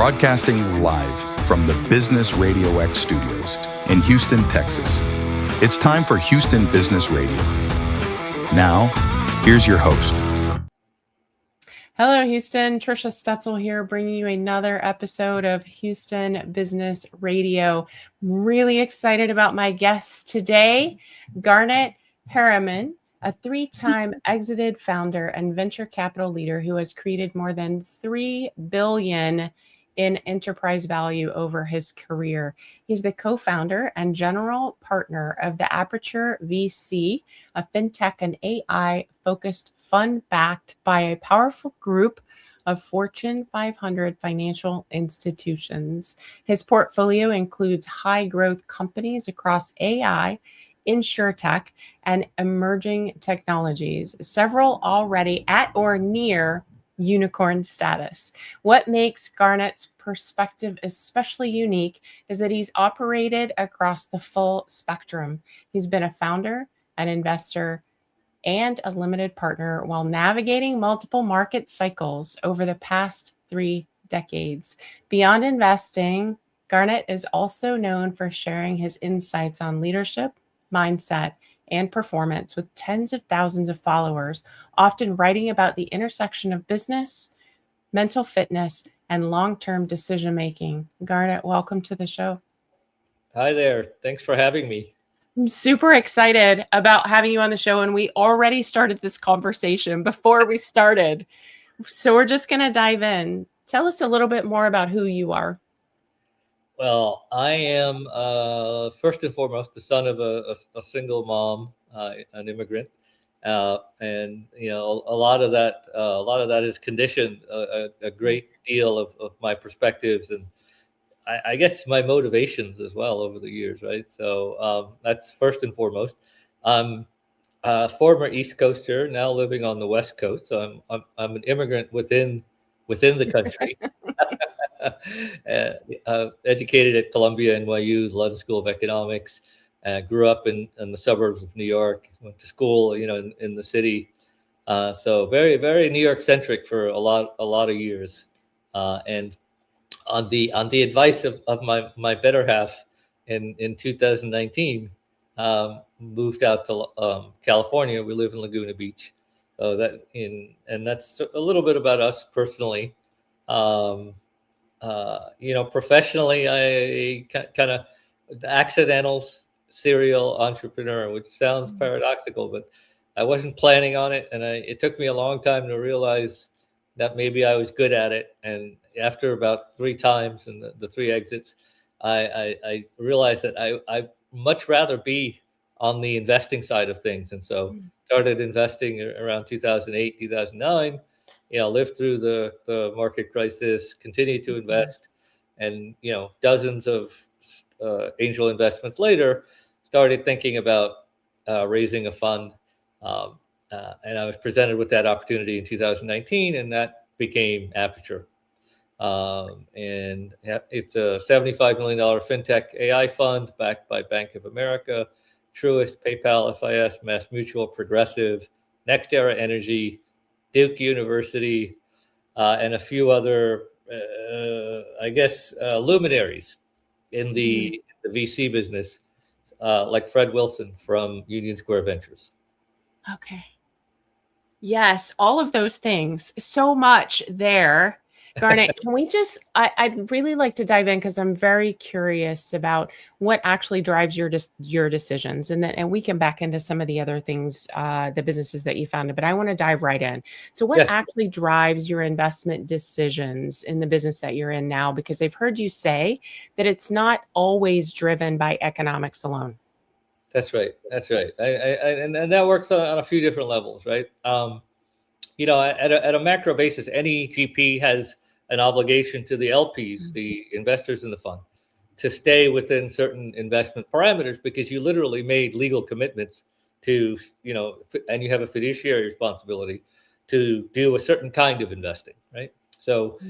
broadcasting live from the Business Radio X studios in Houston, Texas. It's time for Houston Business Radio. Now, here's your host. Hello, Houston. Trisha Stetzel here, bringing you another episode of Houston Business Radio. I'm really excited about my guest today, Garnet Heraman, a three-time exited founder and venture capital leader who has created more than $3 billion in enterprise value over his career. He's the co-founder and general partner of the Aperture VC, a fintech and AI-focused fund backed by a powerful group of Fortune 500 financial institutions. His portfolio includes high-growth companies across AI, insurtech, and emerging technologies, several already at or near unicorn status. What makes Garnet's perspective especially unique is that he's operated across the full spectrum. He's been a founder, an investor, and a limited partner while navigating multiple market cycles over the past 3 decades. Beyond investing, Garnet is also known for sharing his insights on leadership, mindset, and performance with tens of thousands of followers, often writing about the intersection of business, mental fitness, and long-term decision-making. Garnet, welcome to the show. Hi there. Thanks for having me. I'm super excited about having you on the show, and we already started this conversation before we started. So we're just going to dive in. Tell us a little bit more about who you are. Well, I am first and foremost the son of a single mom, an immigrant, and a lot of that is conditioned a great deal of my perspectives and I guess my motivations as well over the years, right? So that's first and foremost. I'm a former East Coaster, now living on the West Coast. So I'm an immigrant within the country. Educated at Columbia, NYU, London School of Economics. Grew up in the suburbs of New York. Went to school, in the city. So very, very New York centric for a lot of years. And on the advice of my better half, in 2019, moved out to California. We live in Laguna Beach. So that's a little bit about us personally. Professionally, I kind of accidental serial entrepreneur, which sounds paradoxical, but I wasn't planning on it. And it took me a long time to realize that maybe I was good at it. And after about 3 times and the 3 exits, I realized that I much rather be on the investing side of things. And so started investing around 2008, 2009. Lived through the market crisis, continued to invest, and dozens of angel investments later, started thinking about raising a fund, and I was presented with that opportunity in 2019, and that became Aperture. And it's a $75 million fintech AI fund backed by Bank of America, Truist, PayPal, FIS, Mass Mutual, Progressive, NextEra Energy, Duke University, and a few other, luminaries in the VC business, like Fred Wilson from Union Square Ventures. Okay. Yes, all of those things. So much there. Garnet, can we I'd really like to dive in because I'm very curious about what actually drives your decisions, and we can back into some of the other things, the businesses that you founded, but I want to dive right in. So what actually drives your investment decisions in the business that you're in now? Because I've heard you say that it's not always driven by economics alone. That's right. And that works on a few different levels, right? At a macro basis, any GP has an obligation to the LPs, the investors in the fund, to stay within certain investment parameters because you literally made legal commitments to, and you have a fiduciary responsibility to do a certain kind of investing, right? So,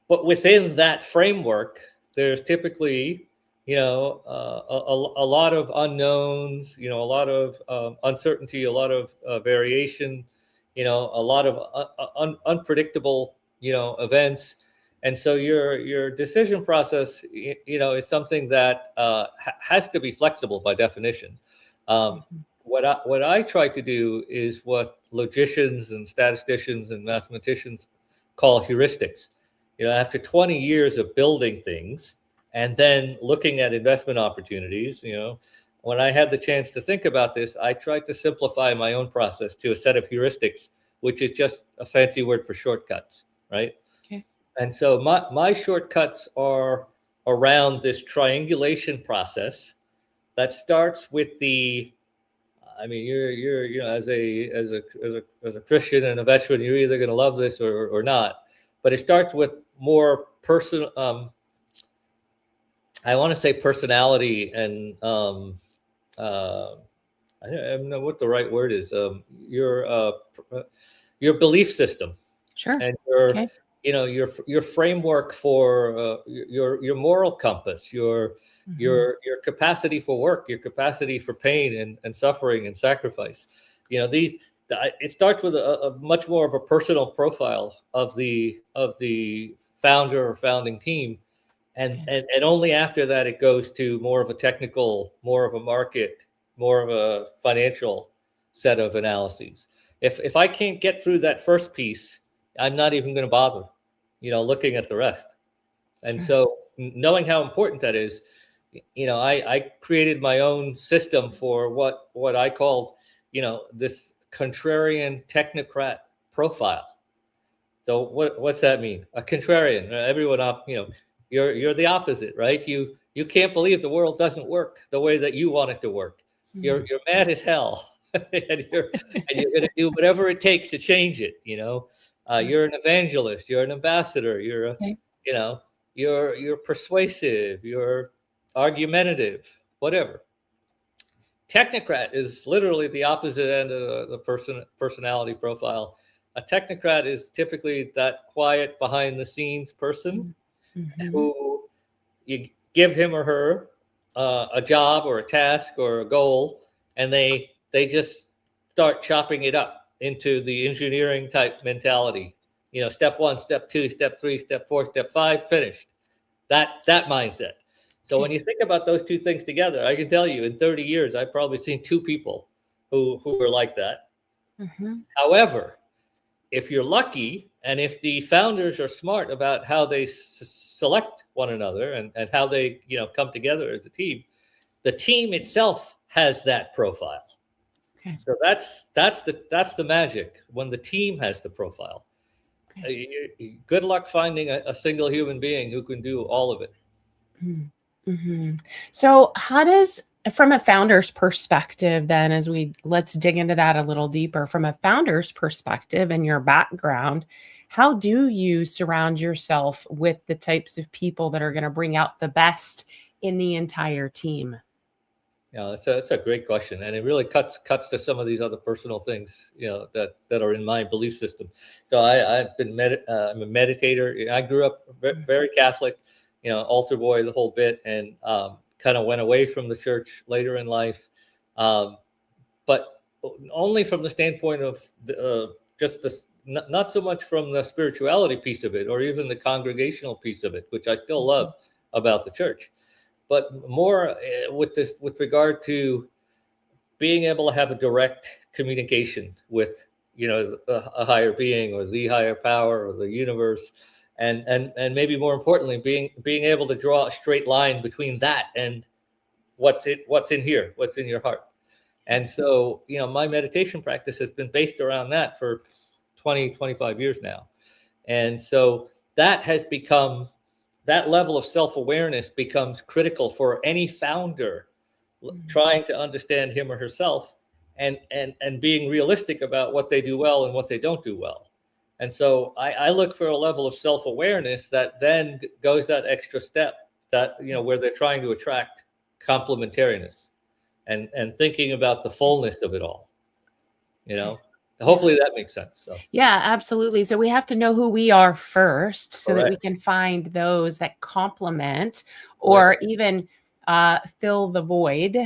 but within that framework, there's typically, a lot of unknowns, a lot of uncertainty, a lot of variation, a lot of unpredictable, events. And so your decision process, is something that has to be flexible by definition. What I try to do is what logicians and statisticians and mathematicians call heuristics. After 20 years of building things and then looking at investment opportunities, when I had the chance to think about this, I tried to simplify my own process to a set of heuristics, which is just a fancy word for shortcuts, right? Okay. And so my shortcuts are around this triangulation process that starts with you're as a Christian and a veteran, you're either going to love this or not. But it starts with more personal. I want to say personality and I don't know what the right word is. Your belief system. Sure. And Okay. your framework for your moral compass, your capacity for work, your capacity for pain and suffering and sacrifice. It starts with a much more of a personal profile of the founder or founding team, and only after that it goes to more of a technical, more of a market, more of a financial set of analyses. If I can't get through that first piece, I'm not even going to bother, looking at the rest. And so knowing how important that is, I created my own system for what I called, this contrarian technocrat profile. So what's that mean? A contrarian, everyone up, you're the opposite, right? You can't believe the world doesn't work the way that you want it to work. You're mad as hell. and you're going to do whatever it takes to change it. You're an evangelist, you're an ambassador, you're you're persuasive, you're argumentative, whatever. Technocrat is literally the opposite end of the personality profile. A technocrat is typically that quiet, behind the scenes person who you give him or her a job or a task or a goal, and they just start chopping it up into the engineering type mentality. Step 1, step 2, step 3, step 4, step 5, finished. That mindset. So when you think about those two things together, I can tell you in 30 years, I've probably seen 2 people who are like that. However, if you're lucky, and if the founders are smart about how they select one another and how they come together as a team, the team itself has that profile. Okay. So that's the magic, when the team has the profile. Okay. Good luck finding a single human being who can do all of it. So how does, from a founder's perspective, then, let's dig into that a little deeper, from a founder's perspective and your background, how do you surround yourself with the types of people that are going to bring out the best in the entire team? Yeah, that's a great question, and it really cuts to some of these other personal things, that are in my belief system. So I've been I'm a meditator. I grew up very Catholic, altar boy, the whole bit, and kind of went away from the church later in life, but only from the standpoint of just this, not so much from the spirituality piece of it, or even the congregational piece of it, which I still love about the church. But more with regard to being able to have a direct communication with, a higher being or the higher power or the universe, and maybe more importantly, being able to draw a straight line between that and what's in here, what's in your heart. And so, my meditation practice has been based around that for 25 years now. And so that level of self-awareness becomes critical for any founder trying to understand him or herself, and being realistic about what they do well and what they don't do well. And so I look for a level of self-awareness that then goes that extra step, that, where they're trying to attract complementariness and thinking about the fullness of it all, Hopefully that makes sense. So. Yeah, absolutely. So we have to know who we are first, so that we can find those that complement, or even fill the void,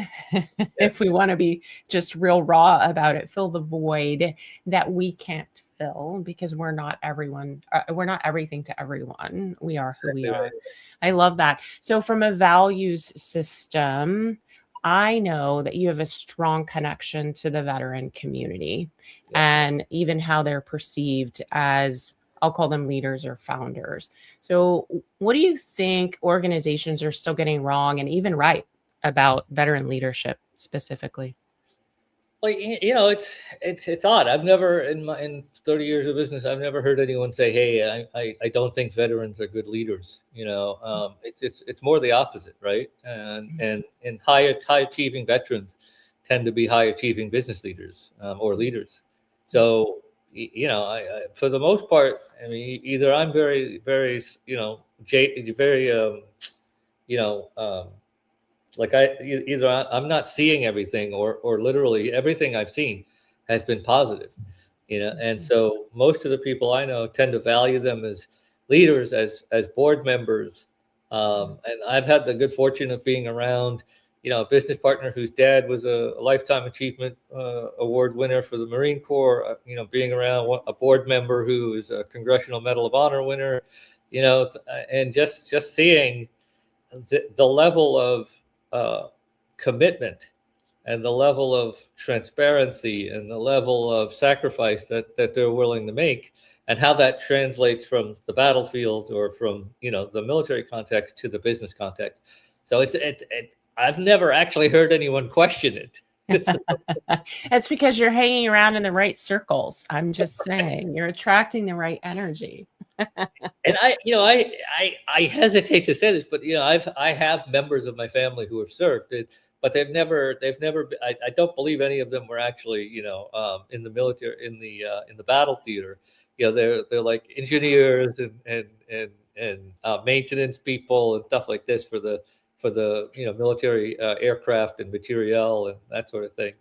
if we want to be just real raw about it, fill the void that we can't fill because we're not everyone. We're not everything to everyone. We are who we Exactly are. right. I love that. So from a values system, I know that you have a strong connection to the veteran community Yeah. and even how they're perceived as, I'll call them leaders or founders. So what do you think organizations are still getting wrong and even right about veteran leadership specifically? Well, it's odd. I've never in 30 years of business, I've never heard anyone say, "Hey, I don't think veterans are good leaders." It's more the opposite, right? And high achieving veterans tend to be high achieving business leaders or leaders. So for the most part, I mean, either I'm very very very you know um, like either I'm not seeing everything, or literally everything I've seen has been positive, and so most of the people I know tend to value them as leaders, as board members. And I've had the good fortune of being around a business partner whose dad was a lifetime achievement award winner for the Marine Corps, being around a board member who is a Congressional Medal of Honor winner, and just seeing the level of commitment and the level of transparency and the level of sacrifice that they're willing to make, and how that translates from the battlefield or from the military context to the business context. So I've never actually heard anyone question it. That's because you're hanging around in the right circles. I'm just saying, you're attracting the right energy. And I hesitate to say this, but I have members of my family who have served, but they've never. I don't believe any of them were actually in the military, in the battle theater. They're like engineers and maintenance people and stuff like this for the military aircraft and materiel and that sort of thing.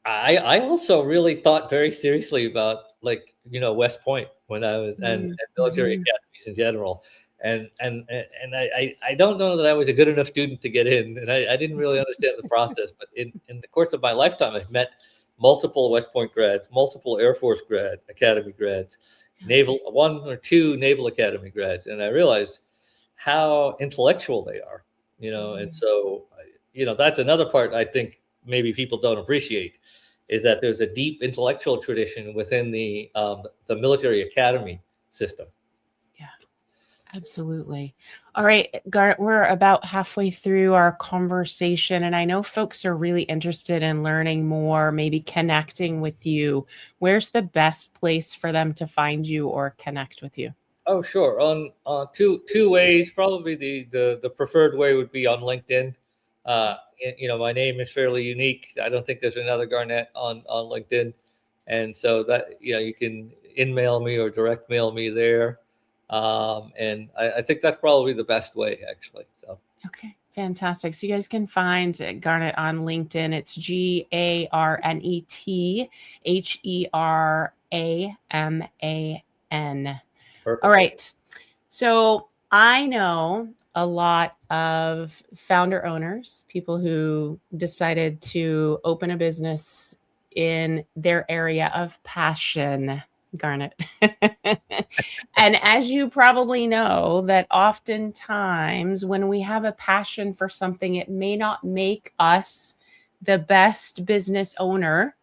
I also really thought very seriously about West Point when I was and military academies in general. And I don't know that I was a good enough student to get in, and I didn't really understand the process. But in the course of my lifetime, I've met multiple West Point grads, multiple Air Force Academy grads, one or two Naval Academy grads, and I realized how intellectual they are. And so that's another part I think maybe people don't appreciate, is that there's a deep intellectual tradition within the military academy system. Yeah, absolutely. All right, Garnet, we're about halfway through our conversation, and I know folks are really interested in learning more, maybe connecting with you. Where's the best place for them to find you or connect with you? Oh, sure. On two ways. Probably the preferred way would be on LinkedIn. My name is fairly unique. I don't think there's another Garnet on LinkedIn, and so that you can email me or direct mail me there, and I think that's probably the best way, actually. So okay, fantastic. So you guys can find Garnet on LinkedIn. It's GarnetHeraman. perfect. All right. So I know a lot of founder owners, people who decided to open a business in their area of passion, Garnet. And as you probably know, that oftentimes when we have a passion for something, it may not make us the best business owner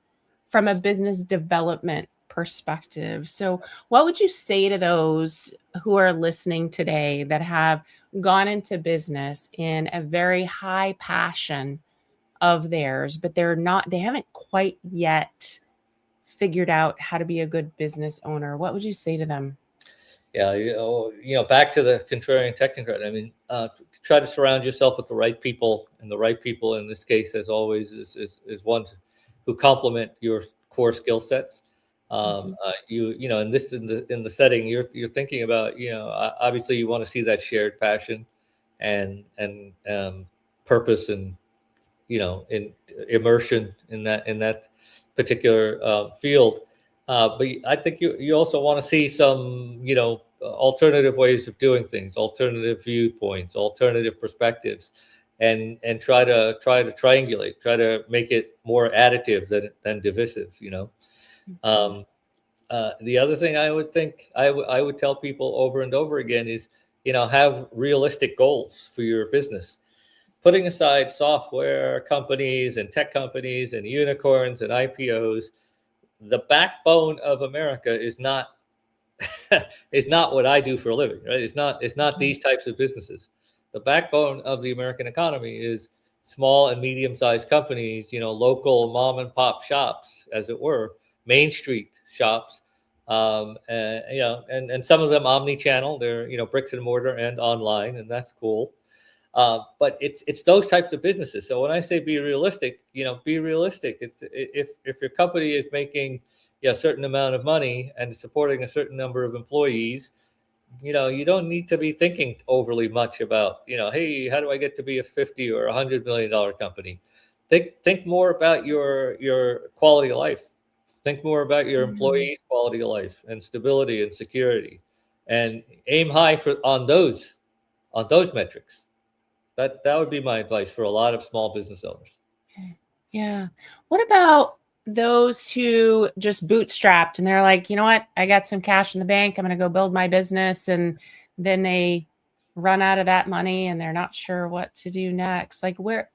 from a business development perspective. So what would you say to those who are listening today that have gone into business in a very high passion of theirs, but they haven't quite yet figured out how to be a good business owner? What would you say to them? Yeah, back to the contrarian technocrat. I mean, try to surround yourself with the right people, and the right people in this case, as always, is ones who complement your core skill sets. In the setting you're thinking about, obviously you want to see that shared passion and purpose, and in immersion in that particular field. But I think you also want to see some alternative ways of doing things, alternative viewpoints, alternative perspectives, and try to triangulate, try to make it more additive than divisive. The other thing I would think I would tell people over and over again is, have realistic goals for your business. Putting aside software companies and tech companies and unicorns and IPOs, the backbone of America is not what I do for a living, right? It's not these types of businesses. The backbone of the American economy is small and medium-sized companies, local mom and pop shops, as it were, Main Street shops, and some of them omni-channel. They're bricks and mortar and online, and that's cool. But it's those types of businesses. So when I say be realistic, be realistic. It's if your company is making a certain amount of money and supporting a certain number of employees, you don't need to be thinking overly much about, hey, how do I get to be a $50 or $100 million company? Think more about your quality of life. Think more about your employees' quality of life and stability and security, and aim high on those metrics. That would be my advice for a lot of small business owners. Yeah. What about those who just bootstrapped and they're like, you know what, I got some cash in the bank, I'm going to go build my business, and then they run out of that money and they're not sure what to do next? Like, what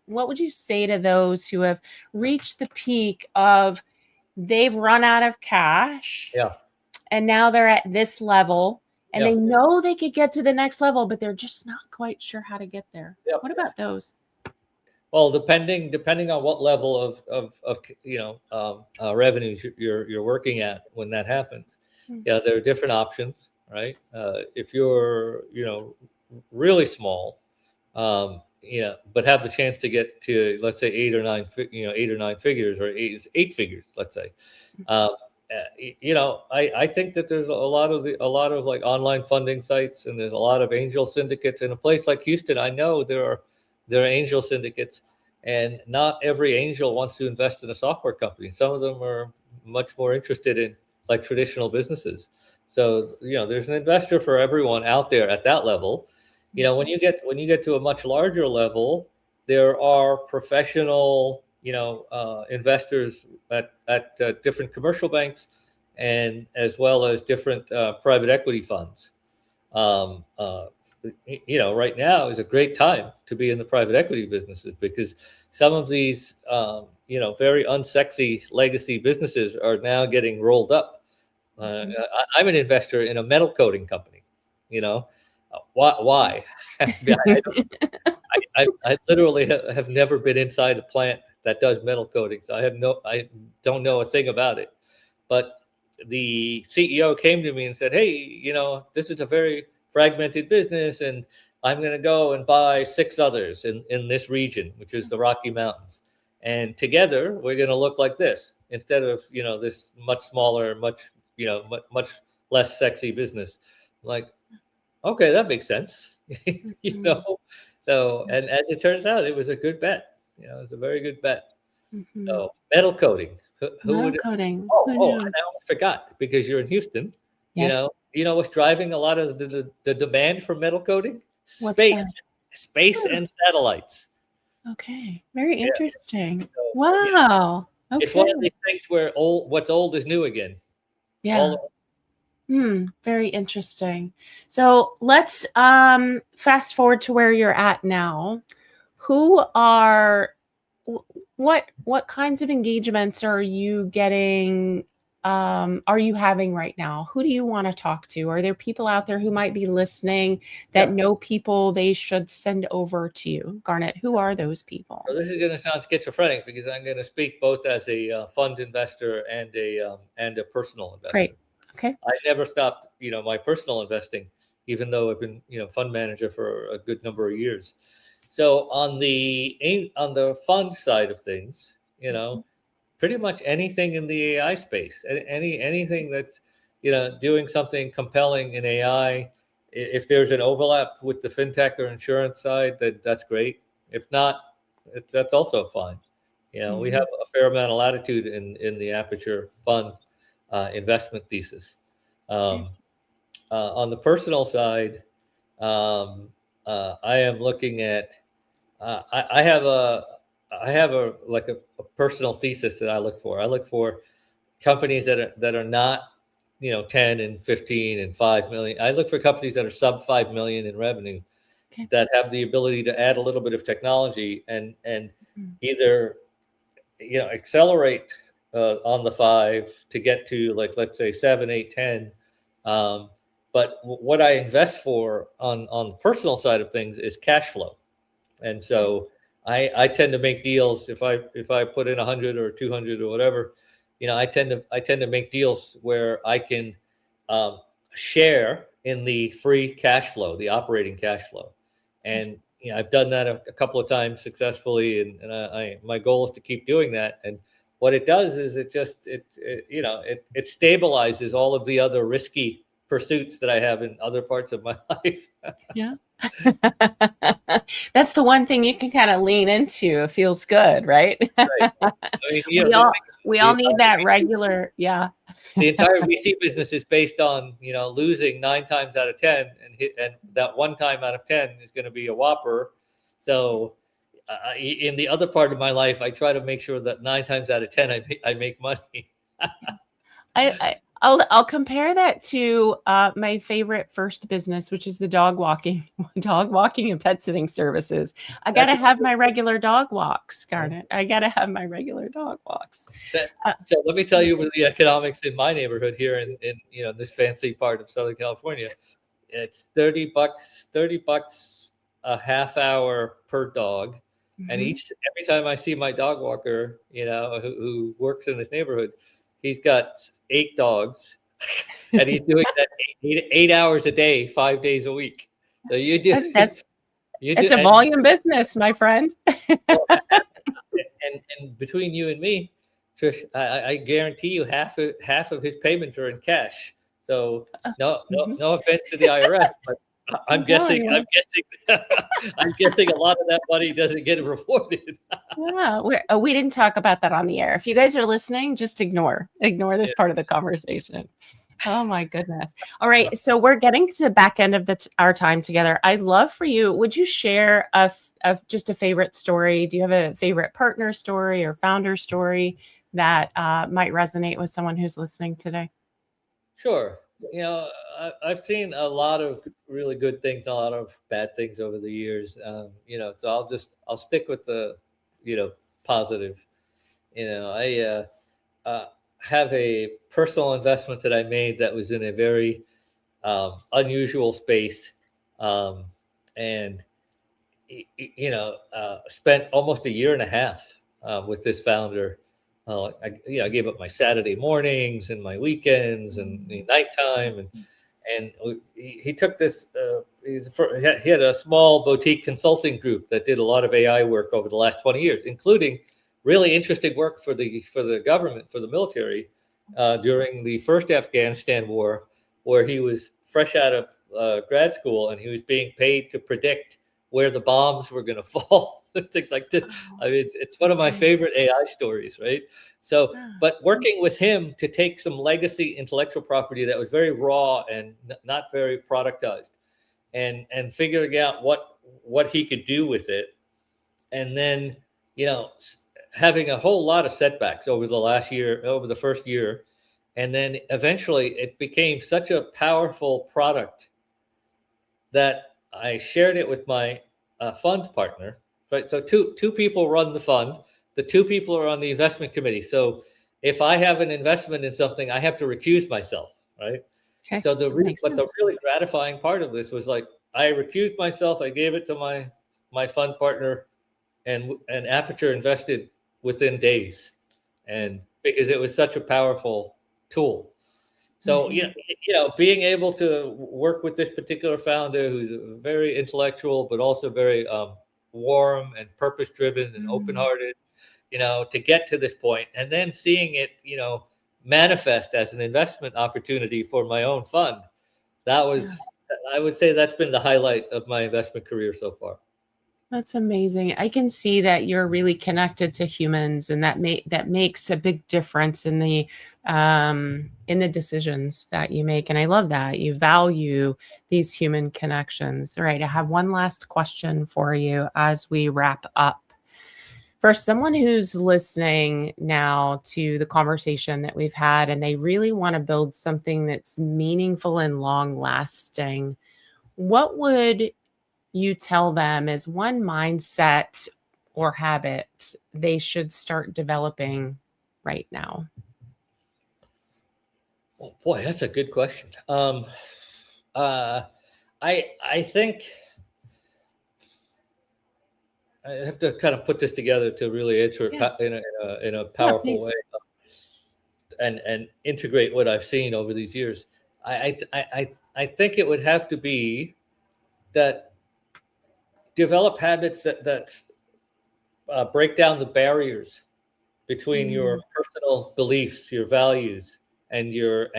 would you say to those who have reached the peak of they've run out of cash, and now they're at this level, and they know they could get to the next level, but they're just not quite sure how to get there? What about those? Well, depending on what level of revenues you're working at when that happens, there are different options, right? If you're really small, but have the chance to get to, let's say, 8 or 9 figures, or eight figures, let's say. I think that there's a lot of like online funding sites, and there's a lot of angel syndicates. In a place like Houston, I know there are angel syndicates, and not every angel wants to invest in a software company. Some of them are much more interested in like traditional businesses. So there's an investor for everyone out there at that level. When you get to a much larger level, there are professional investors at different commercial banks, and as well as different private equity funds. Right now is a great time to be in the private equity businesses, because some of these very unsexy legacy businesses are now getting rolled up. I'm an investor in a metal coating company. Why? I literally have never been inside a plant that does metal coating, so I don't know a thing about it. But the CEO came to me and said, hey, this is a very fragmented business, and I'm going to go and buy 6 others in this region, which is the Rocky Mountains. And together we're going to look like this, instead of, this much smaller, much less sexy business. Like, okay, that makes sense. So, and as it turns out, it was a good bet. It was a very good bet. So metal coating. Metal coating. Oh, I almost forgot, because you're in Houston. Yes. You know what's driving a lot of the demand for metal coating? Space and satellites. Okay, very interesting. So, wow. Okay. It's one of these things where what's old is new again. Yeah. Very interesting. So let's fast forward to where you're at now. What kinds of engagements are you getting? Are you having right now? Who do you want to talk to? Are there people out there who might be listening that know people they should send over to you? Garnet, who are those people? So this is going to sound schizophrenic, because I'm going to speak both as a fund investor and a personal investor. Great. Okay. I never stopped, my personal investing, even though I've been, fund manager for a good number of years. So on the fund side of things, pretty much anything in the AI space, anything that's, doing something compelling in AI. If there's an overlap with the fintech or insurance side, that's great. If not, that's also fine. We have a fair amount of latitude in the Aperture fund investment thesis. On the personal side, I am looking at. I have a like a personal thesis that I look for. I look for companies that are not 10 and 15 and 5 million. I look for companies that are sub 5 million in revenue, Okay. that have the ability to add a little bit of technology and Mm. either accelerate on the 5 to get to, like, let's say 7, 8, 10. But what I invest for on the personal side of things is cash flow. And so I tend to make deals if I put in 100 or 200 or whatever. I tend to make deals where I can share in the free cash flow, the operating cash flow. And I've done that a couple of times successfully, and my goal is to keep doing that. And what it does is it stabilizes all of the other risky pursuits that I have in other parts of my life. Yeah. That's the one thing you can kind of lean into. It feels good, right? Right. I mean, we all need that regular. Yeah. The entire VC business is based on losing 9 times out of 10, and that 1 time out of 10 is going to be a whopper. So in the other part of my life, I try to make sure that 9 times out of 10 I make money. I'll compare that to my favorite first business, which is the dog walking and pet sitting services. I got to have my regular dog walks, Garnet. I got to have my regular dog walks. So let me tell you the economics in my neighborhood here in this fancy part of Southern California. It's $30 a half hour per dog. Mm-hmm. And every time I see my dog walker, who works in this neighborhood, he's got 8 dogs, and he's doing that 8 hours a day, 5 days a week. So it's a volume business, my friend. and between you and me, Trish, I guarantee you half of his payments are in cash. So no offense to the IRS, but I'm guessing a lot of that money doesn't get reported. Yeah, we didn't talk about that on the air. If you guys are listening, just ignore this part of the conversation. Oh my goodness. All right, so we're getting to the back end of our time together. I'd love for you. Would you share just a favorite story? Do you have a favorite partner story or founder story that might resonate with someone who's listening today? Sure. I've seen a lot of really good things, a lot of bad things over the years. So I'll stick with the, positive. I have a personal investment that I made that was in a very unusual space, and spent almost a year and a half with this founder. I gave up my Saturday mornings and my weekends and the nighttime, and he took this. He had a small boutique consulting group that did a lot of AI work over the last 20 years, including really interesting work for the government, for the military, during the first Afghanistan war, where he was fresh out of grad school and he was being paid to predict where the bombs were going to fall. Things like this. I mean, it's one of my favorite AI stories, right? So, but working with him to take some legacy intellectual property that was very raw and not very productized, and figuring out what he could do with it, and then having a whole lot of setbacks over the first year, and then eventually it became such a powerful product that I shared it with my fund partner. Right. So two people run the fund. The 2 people are on the investment committee. So if I have an investment in something, I have to recuse myself. Right. Okay. So the really gratifying part of this was, like, I recused myself. I gave it to my fund partner, and Aperture invested within days, and because it was such a powerful tool. So, being able to work with this particular founder, who's very intellectual, but also very warm and purpose-driven and open-hearted, to get to this point, and then seeing it, manifest as an investment opportunity for my own fund. That was, I would say, that's been the highlight of my investment career so far. That's amazing. I can see that you're really connected to humans, and that makes a big difference in the decisions that you make. And I love that you value these human connections. All right, I have one last question for you as we wrap up. For someone who's listening now to the conversation that we've had, and they really want to build something that's meaningful and long lasting, what would you tell them is one mindset or habit they should start developing right now? Oh, boy, that's a good question. I think I have to kind of put this together to really answer it Yeah. in a Yeah, powerful way, please. and integrate what I've seen over these years. I think it would have to be that develop habits that break down the barriers between your Mm, personal beliefs, your values, and your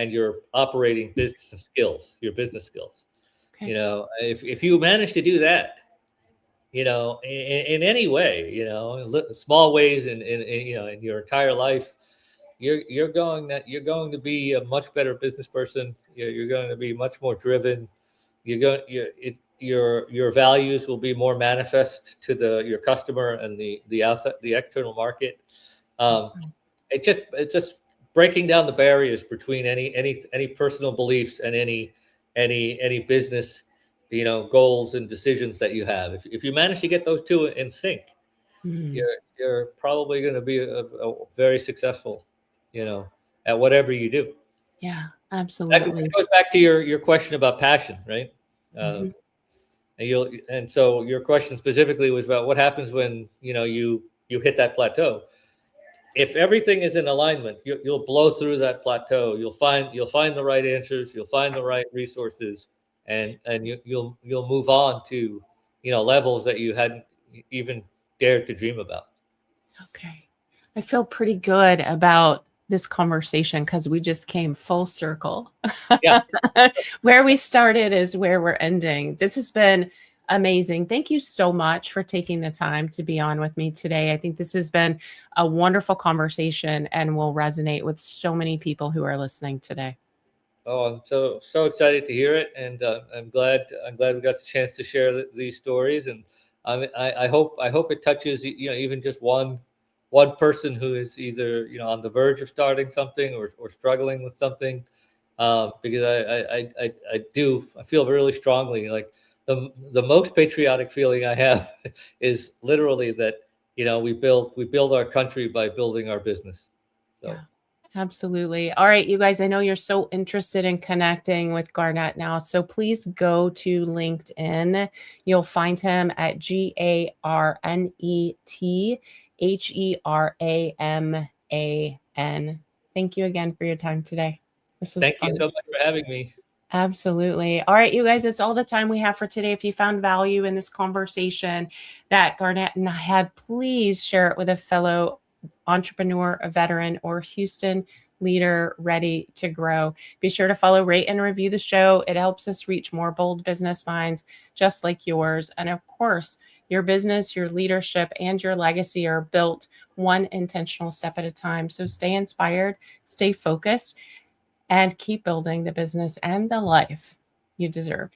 operating business skills, your business skills. okay. If you manage to do that, in any way, small ways in your entire life, you're going to be a much better business person. You're going to be much more driven. Your values will be more manifest to your customer and the outside, the external market. Um, it's just breaking down the barriers between any personal beliefs and any business goals and decisions that you have. If you manage to get those two in sync, Mm, you're probably going to be a very successful, at whatever you do. yeah, That absolutely. goes back to your question about passion, right? uh, Mhm. and so your question specifically was about what happens when you hit that plateau. If everything is in alignment, you'll blow through that plateau. You'll find the right answers. You'll find the right resources, and you'll move on to levels that you hadn't even dared to dream about. Okay. I feel pretty good about this conversation because we just came full circle. Yeah. Where we started is where we're ending. This has been amazing. Thank you so much for taking the time to be on with me today. I think this has been a wonderful conversation and will resonate with so many people who are listening today. Oh, I'm so excited to hear it, and I'm glad we got the chance to share these stories, and I hope it touches even just one person who is either on the verge of starting something or struggling with something, because I feel really strongly like the most patriotic feeling I have is literally that we build our country by building our business. So. Yeah, absolutely. All right, you guys, I know you're so interested in connecting with Garnet now. So please go to LinkedIn. You'll find him at GarnetHeraman. Thank you again for your time today. This was Thank you fun. so much for having me. Absolutely. All right, you guys, it's all the time we have for today. If you found value in this conversation that Garnet and I had, please share it with a fellow entrepreneur, a veteran, or Houston leader ready to grow. Be sure to follow, rate, and review the show. It helps us reach more bold business minds just like yours. And of course, your business, your leadership, and your legacy are built one intentional step at a time. So stay inspired, stay focused, and keep building the business and the life you deserve.